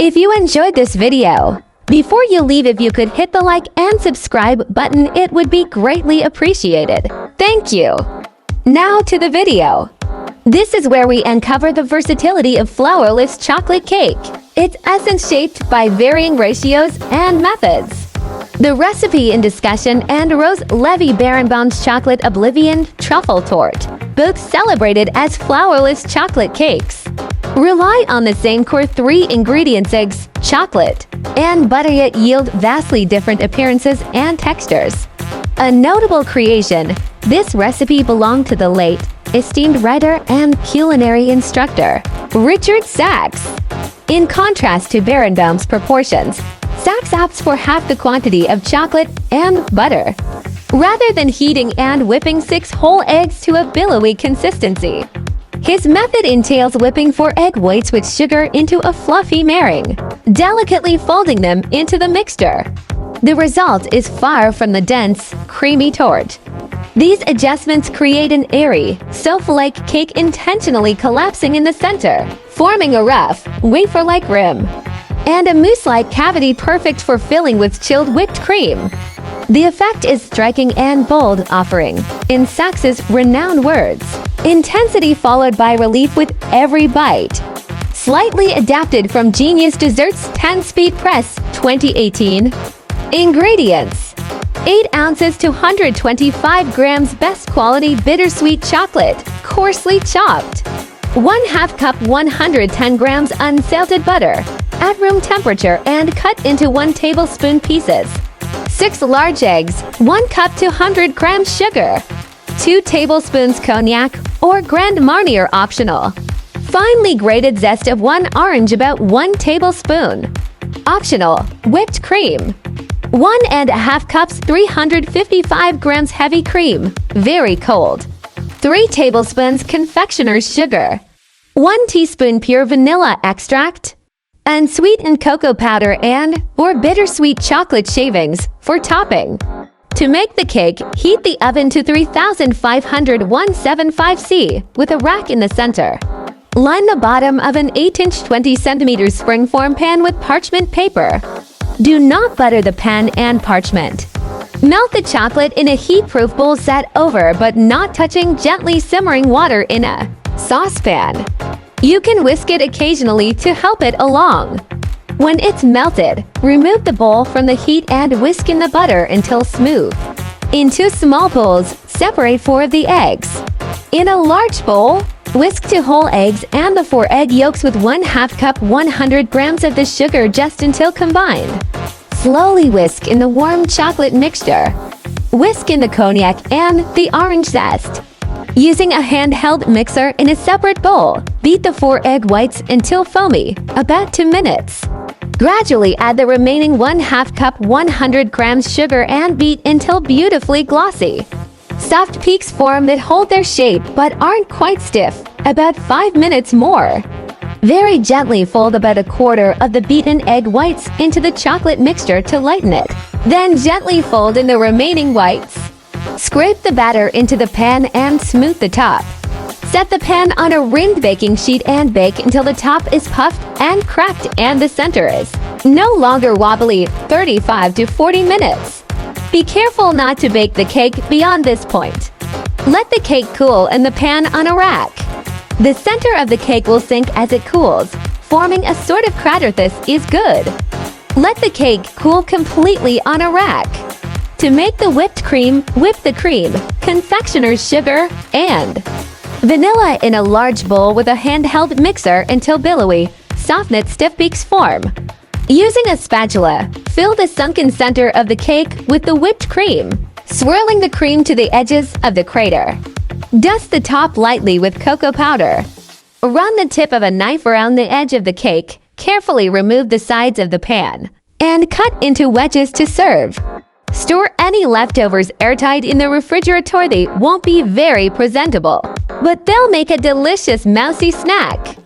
If you enjoyed this video, before you leave, if you could hit the like and subscribe button, it would be greatly appreciated. Thank you. Now to the video. This is where we uncover the versatility of flourless chocolate cake. Its essence shaped by varying ratios and methods. The recipe in discussion and Rose Levy Barenbaum's Chocolate Oblivion Truffle Torte, both celebrated as flourless chocolate cakes, rely on the same core three ingredients: eggs, chocolate, and butter, yet yield vastly different appearances and textures. A notable creation, this recipe belonged to the late esteemed writer and culinary instructor, Richard Sachs. In contrast to Barenbaum's proportions, Sachs opts for half the quantity of chocolate and butter, rather than heating and whipping 6 whole eggs to a billowy consistency. His method entails whipping 4 egg whites with sugar into a fluffy meringue, delicately folding them into the mixture. The result is far from the dense, creamy torte. These adjustments create an airy, souffle-like cake, intentionally collapsing in the center, forming a rough, wafer-like rim, and a mousse-like cavity perfect for filling with chilled whipped cream. The effect is striking and bold, offering, in Sachs's renowned words, intensity followed by relief with every bite. Slightly adapted from Genius Desserts 10-Speed Press 2018. Ingredients: 8 ounces to 125 grams best quality bittersweet chocolate, coarsely chopped. 1/2 cup 110 grams unsalted butter, at room temperature and cut into 1 tablespoon pieces. 6 large eggs, 1 cup to 100 grams sugar. 2 tablespoons cognac or Grand Marnier optional. Finely grated zest of 1 orange, about 1 tablespoon. Optional, whipped cream. 1.5 cups 355 grams heavy cream, very cold. 3 tablespoons confectioner's sugar. 1 teaspoon pure vanilla extract. Unsweetened cocoa powder or bittersweet chocolate shavings for topping. To make the cake, heat the oven to 3,500 175 C with a rack in the center. Line the bottom of an 8-inch 20 cm springform pan with parchment paper. Do not butter the pan and parchment. Melt the chocolate in a heat-proof bowl, set over but not touching, gently simmering water in a saucepan. You can whisk it occasionally to help it along. When it's melted, remove the bowl from the heat and whisk in the butter until smooth. In 2 small bowls, separate 4 of the eggs. In a large bowl, whisk 2 whole eggs and the 4 egg yolks with 1/2 cup 100 grams of the sugar just until combined. Slowly whisk in the warm chocolate mixture. Whisk in the cognac and the orange zest. Using a handheld mixer in a separate bowl, beat the 4 egg whites until foamy, about 2 minutes. Gradually add the remaining 1/2 cup 100 grams sugar and beat until beautifully glossy. Soft peaks form that hold their shape but aren't quite stiff, about 5 minutes more. Very gently fold about 1/4 of the beaten egg whites into the chocolate mixture to lighten it. Then gently fold in the remaining whites. Scrape the batter into the pan and smooth the top. Set the pan on a rimmed baking sheet and bake until the top is puffed and cracked and the center is no longer wobbly, 35 to 40 minutes. Be careful not to bake the cake beyond this point. Let the cake cool in the pan on a rack. The center of the cake will sink as it cools, forming a sort of crater. This is good. Let the cake cool completely on a rack. To make the whipped cream, whip the cream, confectioner's sugar, and vanilla in a large bowl with a handheld mixer until billowy, soft knit stiff peaks form. Using a spatula, fill the sunken center of the cake with the whipped cream, swirling the cream to the edges of the crater. Dust the top lightly with cocoa powder. Run the tip of a knife around the edge of the cake, carefully remove the sides of the pan, and cut into wedges to serve. Store any leftovers airtight in the refrigerator. They won't be very presentable, but they'll make a delicious mousy snack.